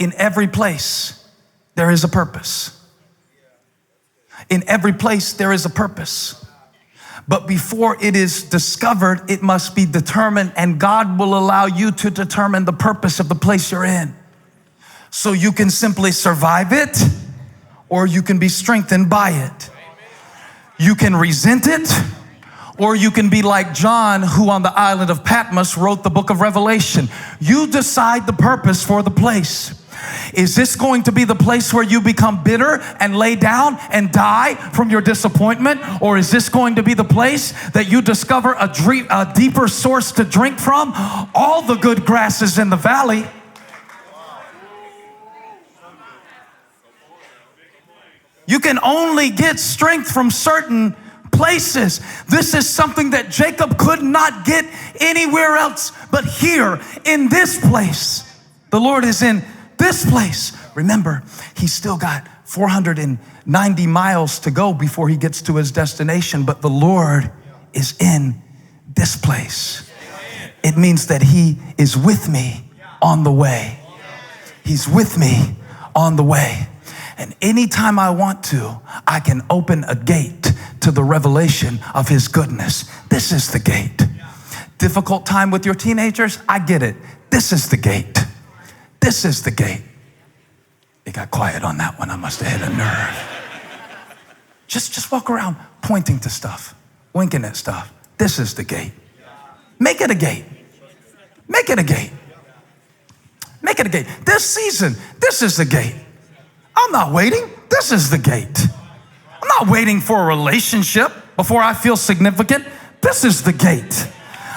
In every place, there is a purpose. In every place, there is a purpose. But before it is discovered, it must be determined, and God will allow you to determine the purpose of the place you're in. So you can simply survive it, or you can be strengthened by it. You can resent it, or you can be like John, who on the island of Patmos wrote the book of Revelation. You decide the purpose for the place. Is this going to be the place where you become bitter and lay down and die from your disappointment? Or is this going to be the place that you discover a deeper source to drink from? All the good grass is in the valley. You can only get strength from certain places. This is something that Jacob could not get anywhere else but here in this place. The Lord is in this place. Remember, he's still got 490 miles to go before he gets to his destination, but the Lord is in this place. It means that he is with me on the way. He's with me on the way. And anytime I want to, I can open a gate to the revelation of his goodness. This is the gate. Difficult time with your teenagers? I get it. This is the gate. This is the gate. It got quiet on that one. I must have hit a nerve. Just walk around pointing to stuff, winking at stuff. This is the gate. Make it a gate. Make it a gate. Make it a gate. This season, this is the gate. I'm not waiting. This is the gate. I'm not waiting for a relationship before I feel significant. This is the gate.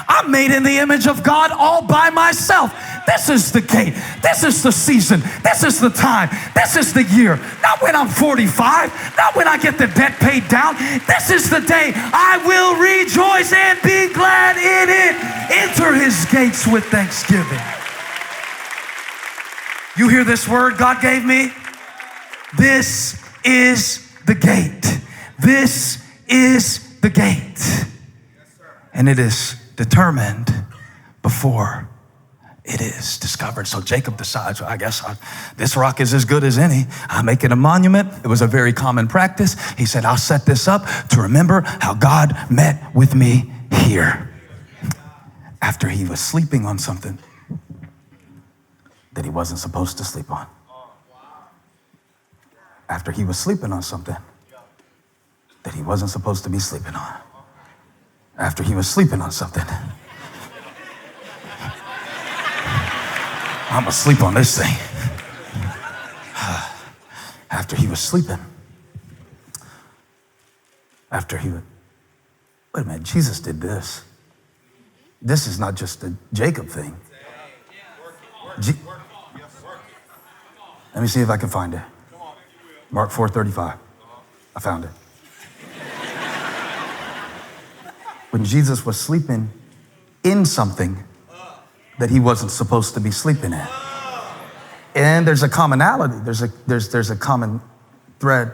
I'm made in the image of God all by myself. This is the gate. This is the season. This is the time. This is the year. Not when I'm 45. Not when I get the debt paid down. This is the day I will rejoice and be glad in it. Enter his gates with thanksgiving. You hear this word God gave me? This is the gate. This is the gate. And it is determined before it is discovered. So Jacob decides, well, I guess this rock is as good as any. I'll make it a monument. It was a very common practice. He said, I'll set this up to remember how God met with me here. After he was sleeping on something that he wasn't supposed to sleep on. After he was sleeping on something that he wasn't supposed to be sleeping on. After he was sleeping on something. I'm gonna sleep on this thing. After he was sleeping. After he would, wait a minute, Jesus did this. This is not just a Jacob thing. Let me see if I can find it. Mark 4:35. I found it. When Jesus was sleeping in something that he wasn't supposed to be sleeping in. And there's a commonality. There's a common thread.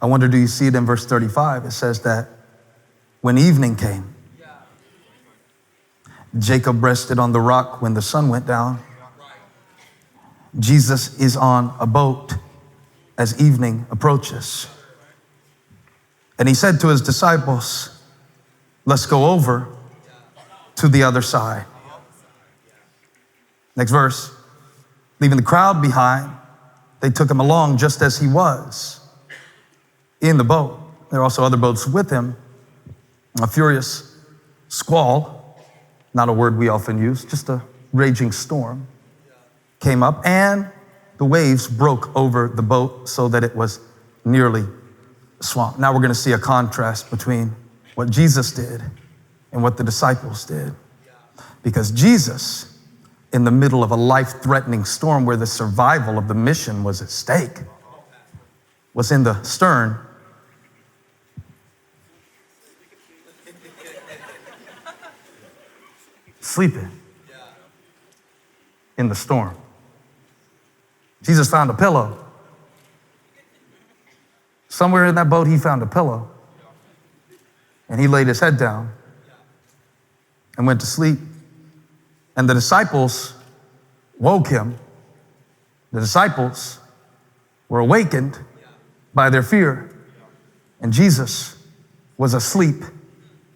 I wonder, do you see it in verse 35? It says that when evening came, Jacob rested on the rock when the sun went down. Jesus is on a boat as evening approaches. And he said to his disciples, let's go over to the other side. Next verse. Leaving the crowd behind, they took him along just as he was in the boat. There are also other boats with him. A furious squall, not a word we often use, just a raging storm, came up, and the waves broke over the boat so that it was nearly swamped. Now we're going to see a contrast between what Jesus did and what the disciples did. Because Jesus, in the middle of a life-threatening storm where the survival of the mission was at stake, was in the stern, sleeping in the storm. Jesus found a pillow. Somewhere in that boat, he found a pillow. And he laid his head down and went to sleep. And the disciples woke him. The disciples were awakened by their fear, and Jesus was asleep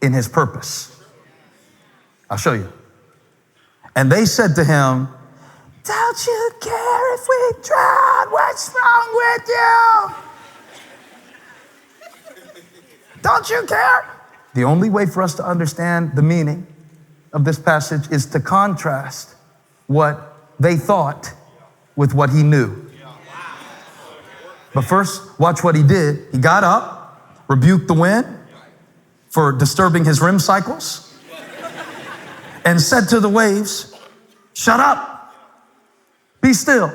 in his purpose. I'll show you. And they said to him, "Don't you care if we drown? What's wrong with you? Don't you care?" The only way for us to understand the meaning of this passage is to contrast what they thought with what he knew. But first, watch what he did. He got up, rebuked the wind for disturbing his REM cycles, and said to the waves, "Shut up, be still."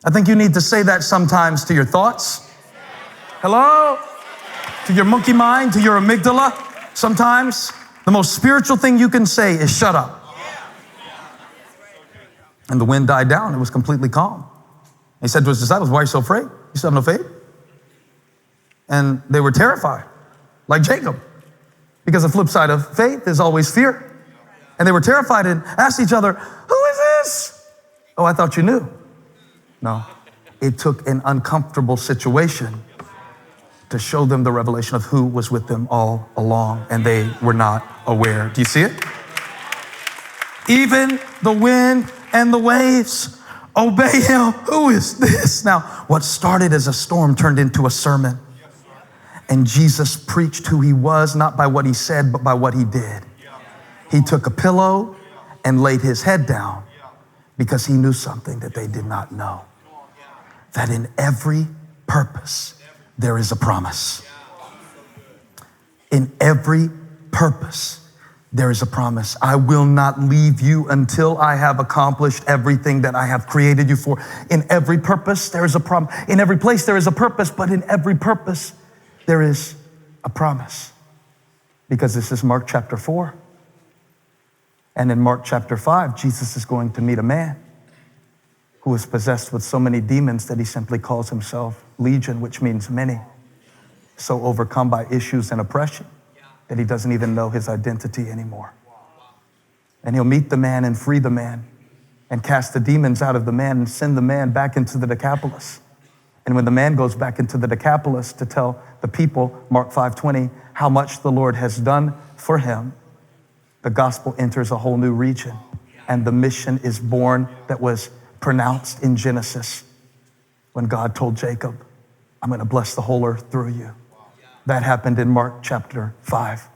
I think you need to say that sometimes to your thoughts. Hello? To your monkey mind, to your amygdala. Sometimes the most spiritual thing you can say is shut up. And the wind died down. It was completely calm. He said to his disciples, "Why are you so afraid? You still have no faith?" And they were terrified, like Jacob, because the flip side of faith is always fear. And they were terrified and asked each other, "Who is this?" "Oh, I thought you knew." No, it took an uncomfortable situation to show them the revelation of who was with them all along, and they were not aware. Do you see it? Even the wind and the waves obey him. Who is this? Now, what started as a storm turned into a sermon. And Jesus preached who he was, not by what he said, but by what he did. He took a pillow and laid his head down because he knew something that they did not know. That in every purpose, there is a promise. In every purpose, there is a promise. I will not leave you until I have accomplished everything that I have created you for. In every purpose, there is a promise. In every place, there is a purpose, but in every purpose, there is a promise. Because this is Mark chapter 4. And in Mark chapter 5, Jesus is going to meet a man who is possessed with so many demons that he simply calls himself Legion, which means many. So overcome by issues and oppression that he doesn't even know his identity anymore. And he'll meet the man and free the man and cast the demons out of the man and send the man back into the Decapolis. And when the man goes back into the Decapolis to tell the people, Mark 5:20, how much the Lord has done for him, the gospel enters a whole new region. And the mission is born that was pronounced in Genesis when God told Jacob, "I'm going to bless the whole earth through you." That happened in Mark chapter 5.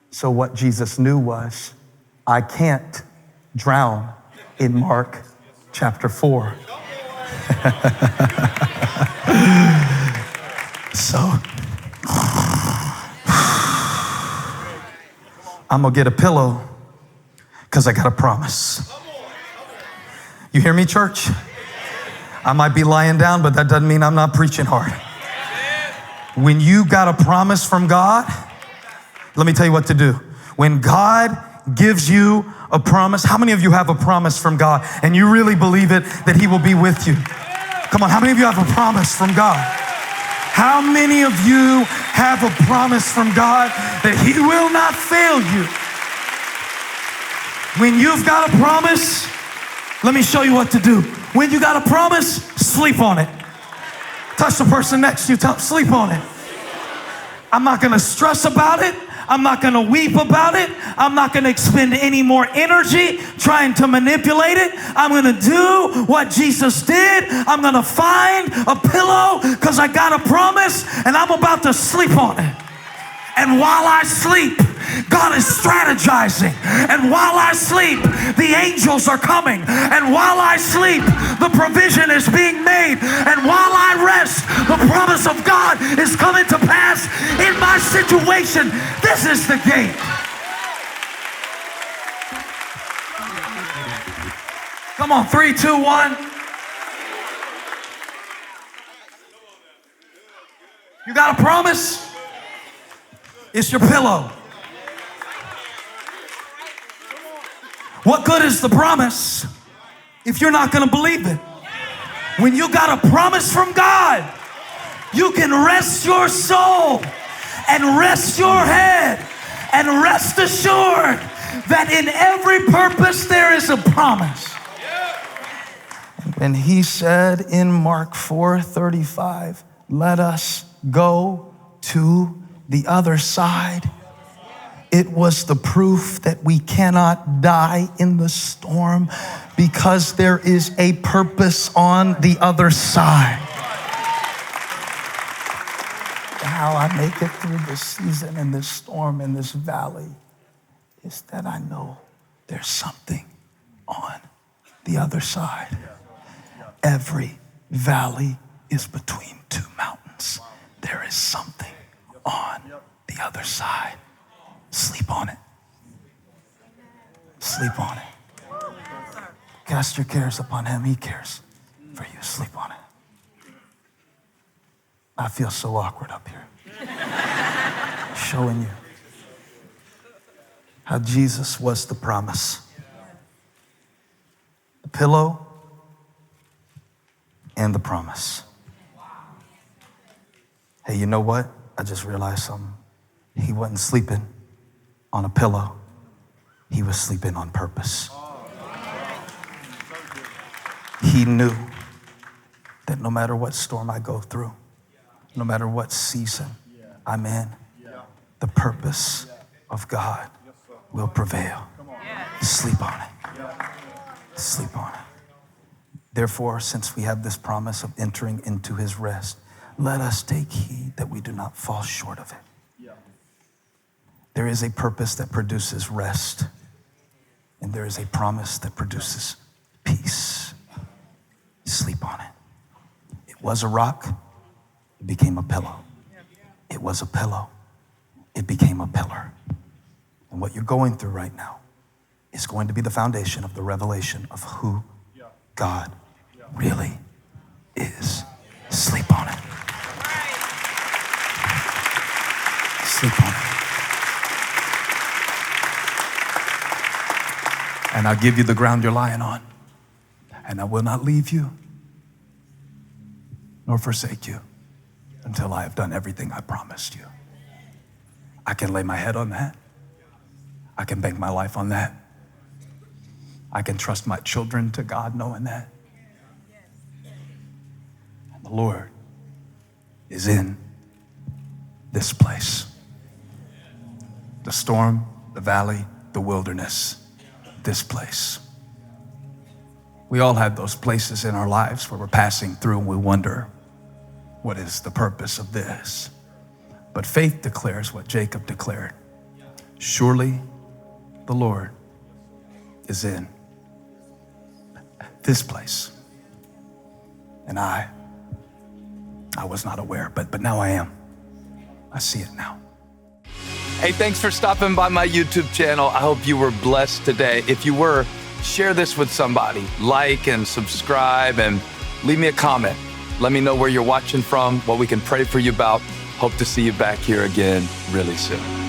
So what Jesus knew was, I can't drown in Mark chapter 4. So I'm going to get a pillow because I got a promise. You hear me, church? I might be lying down, but that doesn't mean I'm not preaching hard. When you got a promise from God, let me tell you what to do. When God gives you a promise, how many of you have a promise from God and you really believe it, that he will be with you? Come on, how many of you have a promise from God? How many of you have a promise from God that he will not fail you? When you've got a promise, let me show you what to do. When you got a promise, sleep on it. Touch the person next to you, tell them, sleep on it. I'm not going to stress about it. I'm not going to weep about it. I'm not going to expend any more energy trying to manipulate it. I'm going to do what Jesus did. I'm going to find a pillow because I got a promise and I'm about to sleep on it. And while I sleep, God is strategizing. And while I sleep, the angels are coming. And while I sleep, the provision is being made. And while I rest, the promise of God is coming to pass in my situation. This is the gate. Come on, 3, 2, 1. You got a promise? It's your pillow. What good is the promise if you're not going to believe it? When you got a promise from God, you can rest your soul and rest your head and rest assured that in every purpose there is a promise. when he said in Mark 4:35, let us go to the other side, it was the proof that we cannot die in the storm because there is a purpose on the other side. How I make it through this season and this storm and this valley is that I know there's something on the other side. Every valley is between two mountains. There is something on the other side. Sleep on it. Sleep on it. Cast your cares upon him. He cares for you. Sleep on it. I feel so awkward up here. Showing you how Jesus was the promise. The pillow and the promise. Hey, you know what? I just realized something. He wasn't sleeping on a pillow. He was sleeping on purpose. He knew that no matter what storm I go through, no matter what season I'm in, the purpose of God will prevail. Sleep on it. Sleep on it. Therefore, since we have this promise of entering into his rest, let us take heed that we do not fall short of it. There is a purpose that produces rest, and there is a promise that produces peace. Sleep on it. It was a rock, it became a pillow. It was a pillow, it became a pillar. And what you're going through right now is going to be the foundation of the revelation of who God really is. Sleep on it. Sleep on it. And I'll give you the ground you're lying on. And I will not leave you nor forsake you until I have done everything I promised you. I can lay my head on that. I can bank my life on that. I can trust my children to God knowing that. And the Lord is in this place. The storm, the valley, the wilderness, this place. We all have those places in our lives where we're passing through and we wonder, what is the purpose of this? But faith declares what Jacob declared. Surely the Lord is in this place. And I was not aware, but now I am. I see it now. Hey, thanks for stopping by my YouTube channel. I hope you were blessed today. If you were, share this with somebody. Like and subscribe and leave me a comment. Let me know where you're watching from, what we can pray for you about. Hope to see you back here again really soon.